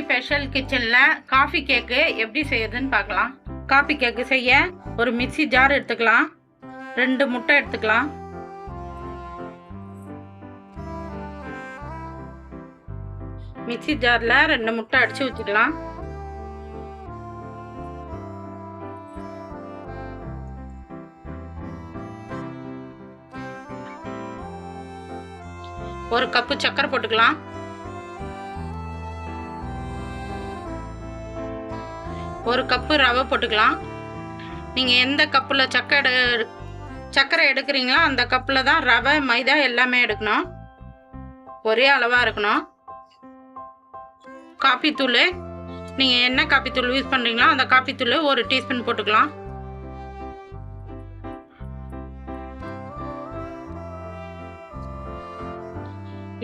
Special கிச்சனில் coffee கேக்கு எப்படி செய்யறதுன்னு பார்க்கலாம். காஃபி கேக்கு செய்ய ஒரு மிக்ஸி ஜார் எடுத்துக்கலாம். 2 முட்டை எடுத்துக்கலாம். மிக்ஸி ஜாரில் 2 முட்டை அடித்து ஊற்றிக்கலாம். ஒரு கப்பு சர்க்கரை போட்டுக்கலாம். ஒரு கப்பு ரவை போட்டுக்கலாம். நீங்கள் எந்த கப்பில் சர்க்கரை எடுக்கிறீங்களோ அந்த கப்பில் தான் ரவை மைதா எல்லாமே எடுக்கணும். ஒரே அளவாக இருக்கணும். காப்பி தூள், நீங்கள் என்ன காப்பி தூள் யூஸ் பண்ணுறீங்களோ அந்த காப்பி தூள் 1 டீஸ்பூன் போட்டுக்கலாம்.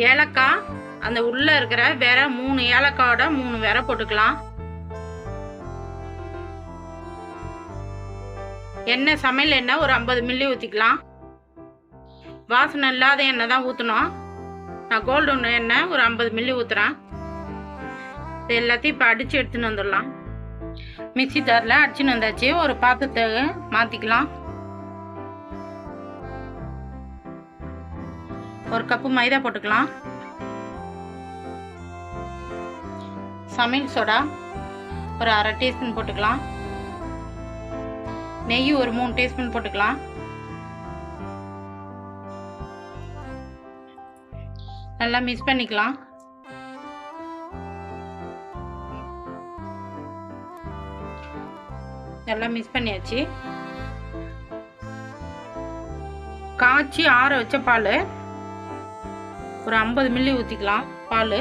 ஏலக்காய், அந்த உள்ளே இருக்கிற வேற 3 ஏலக்காயோட 3 வேற போட்டுக்கலாம். எண்ணெய், சமையல் எண்ணெய் ஒரு 50 மில்லி ஊற்றிக்கலாம். வாசனை இல்லாத எண்ணெய் தான் ஊற்றணும். நான் கோல்டு எண்ணெய் ஒரு 50 மில்லி ஊற்றுறேன். இது எல்லாத்தையும் இப்போ அடித்து எடுத்துன்னு வந்துடலாம். மிக்ஸி ஜாரில் அடிச்சுன்னு வந்தாச்சு. ஒரு பாத்திரத்தை மாற்றிக்கலாம். ஒரு கப்பு மைதா போட்டுக்கலாம். சமையல் சோடா ஒரு 1/2 டீஸ்பூன் போட்டுக்கலாம். நெய் ஒரு 3 டீஸ்பூன் போட்டுக்கலாம். நல்லா மிக்ஸ் பண்ணிக்கலாம். நல்லா மிக்ஸ் பண்ணியாச்சு. காய்ச்சி ஆற வச்ச பால் ஒரு 50 மில்லி ஊற்றிக்கலாம். பால்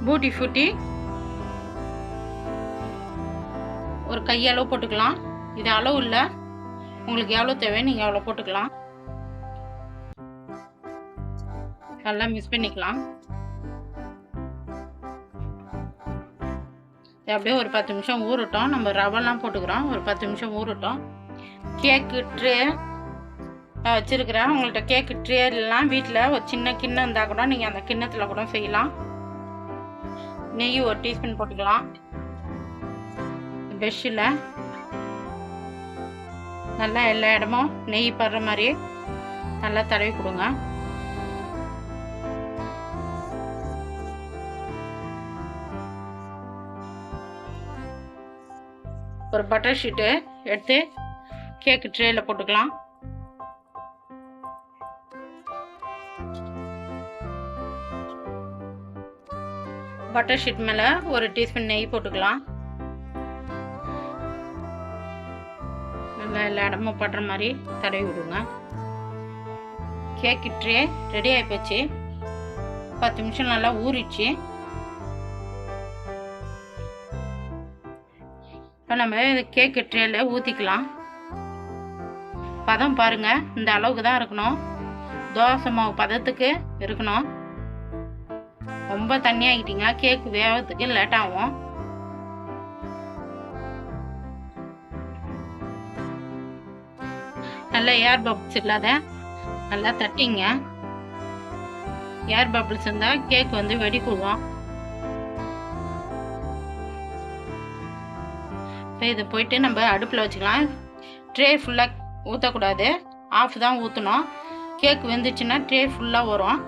பூட்டி ஃபுட்டி ஒரு கையளவு போட்டுக்கலாம். இது அளவு இல்லை, உங்களுக்கு எவ்வளோ தேவை நீங்கள் எவ்வளோ போட்டுக்கலாம். நல்லா மிக்ஸ் பண்ணிக்கலாம். அப்படியே ஒரு 10 நிமிஷம் ஊறட்டும். நம்ம ரவெல்லாம் போட்டுக்கிறோம். ஒரு 10 நிமிஷம் ஊறட்டும். கேக்கு ட்ரே வச்சுருக்கிறேன். உங்கள்கிட்ட கேக்கு ட்ரே இல்லைலாம் வீட்டில் ஒரு சின்ன கிண்ணம் இருந்தால் கூட நீங்கள் அந்த கிண்ணத்தில் கூட செய்யலாம். நெய் 1 டீஸ்பூன் போட்டுக்கலாம். பெஷ்ஷில் நல்லா எல்லா இடமும் நெய் படுற மாதிரி நல்லா தடவி கொடுங்க. ஒரு பட்டர் ஷீட்டு எடுத்து கேக்கு ட்ரேயில் போட்டுக்கலாம். பட்டர் ஷீட் மேலே 1 டீஸ்பூன் நெய் போட்டுக்கலாம். நல்லா எல்லா இடமும் படுற மாதிரி தடவி விடுங்க. கேக்கு ட்ரே ரெடி ஆகி போச்சு. 10 நிமிஷம் நல்லா ஊறிச்சு. இப்போ நம்ம கேக்கு ட்ரேயில் ஊற்றிக்கலாம். பதம் பாருங்கள், இந்த அளவுக்கு தான் இருக்கணும். தோசை மாவு பதத்துக்கு இருக்கணும். ரொம்ப தண்ணியாகிட்டிங்கன்னா கேக்கு வேகிறதுக்கு லேட் ஆகும். நல்லா ஏர் பபிள்ஸ் இல்லாத நல்லா தட்டிங்க. ஏர் பபிள்ஸ் இருந்தால் கேக் வந்து வெடிக்குவோம். இப்போ இதை போயிட்டு நம்ம அடுப்பில் வச்சுக்கலாம். ட்ரே ஃபுல்லாக ஊற்றக்கூடாது, ஆஃப் தான் ஊற்றணும். கேக் வெந்துச்சுன்னா ட்ரே ஃபுல்லாக வரும்.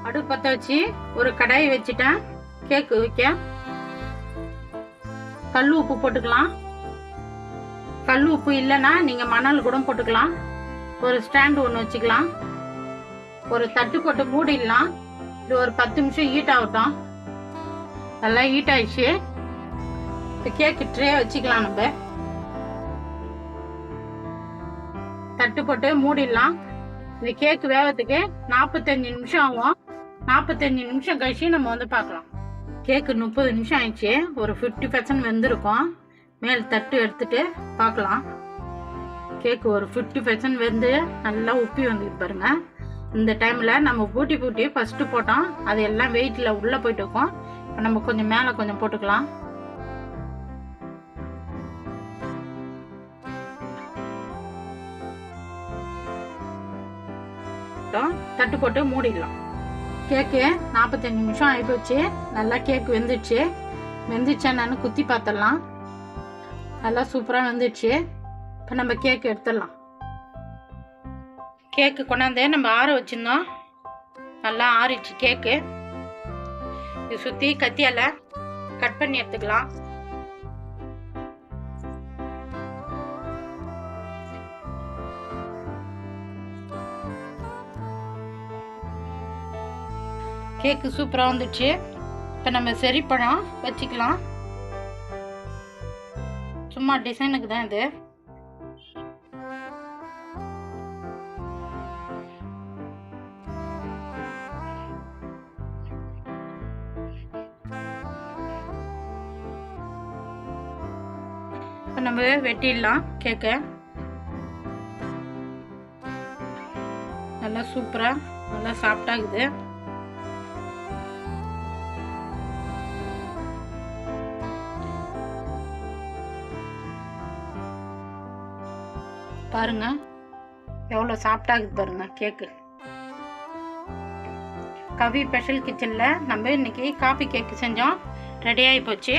அடுப்பு பற்ற வச்சு ஒரு கடாயை வச்சுட்டேன். கேக்கு வைக்க கல் உப்பு போட்டுக்கலாம். கல் உப்பு இல்லைன்னா நீங்கள் மணல் கூட போட்டுக்கலாம். ஒரு ஸ்டாண்டு ஒன்று வச்சுக்கலாம். ஒரு தட்டு போட்டு மூடிடலாம். இது ஒரு 10 நிமிஷம் ஹீட் ஆகட்டும். நல்லா ஹீட் ஆயிடுச்சு. கேக்கு ட்ரே வச்சுக்கலாம். நம்ம தட்டு போட்டு மூடிடலாம். இந்த கேக்கு வேகத்துக்கு 45 நிமிஷம் ஆகும். 45 நிமிஷம் கழிச்சு நம்ம வந்து பார்க்கலாம். கேக்கு 30 நிமிஷம் ஆயிடுச்சு. ஒரு 50% வெந்திருக்கும். மேல் தட்டு எடுத்துட்டு பார்க்கலாம். கேக்கு ஒரு 50% வெந்து நல்லா உப்பி வந்துட்டு பாருங்க. இந்த டைமில் நம்ம பூட்டி ஃபஸ்ட்டு போட்டோம், அது எல்லாம் வெயிட்டில் உள்ளே போயிட்டு இருக்கோம். இப்போ நம்ம கொஞ்சம் மேலே கொஞ்சம் போட்டுக்கலாம். ஆகட்டும். தட்டு போட்டு மூடிடலாம். கேக்கு 45 நிமிஷம் ஆகிப்போச்சு. நல்லா கேக்கு வெந்துடுச்சு. வெந்துடுச்சா நான் குத்தி பார்த்துடலாம். நல்லா சூப்பராக வெந்துடுச்சு. இப்போ நம்ம கேக்கு எடுத்துடலாம். கேக்கு கொண்டாந்து நம்ம ஆற வச்சுருந்தோம். நல்லா ஆறிடுச்சு கேக்கு. இது சுற்றி கத்தியால் கட் பண்ணி எடுத்துக்கலாம். கேக்கு சூப்பராக வந்துடுச்சு. இப்போ நம்ம செரி பழம் வச்சுக்கலாம். சும்மா டிசைனுக்கு தான் இது. இப்போ நம்ம வெட்டிடலாம் கேக்கை. நல்லா சூப்பராக நல்லா சாஃப்டாகுது. பாருங்க எவ்வளோ சாஃப்டாகுது பாருங்க கேக்கு. கவி ஸ்பெஷல் கிச்சனில் நம்ம இன்னைக்கு காஃபி கேக்கு செஞ்சோம். ரெடி ஆகி போச்சு.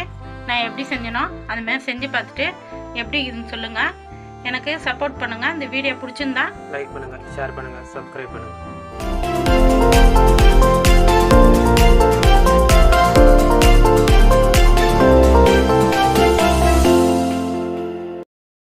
நான் எப்படி செஞ்சேனோ அது மாதிரி செஞ்சு பார்த்துட்டு எப்படி இதுன்னு சொல்லுங்கள். எனக்கு சப்போர்ட் பண்ணுங்கள். இந்த வீடியோ பிடிச்சிருந்தா லைக் பண்ணுங்கள், ஷேர் பண்ணுங்கள், சப்ஸ்கிரைப் பண்ணுங்கள்.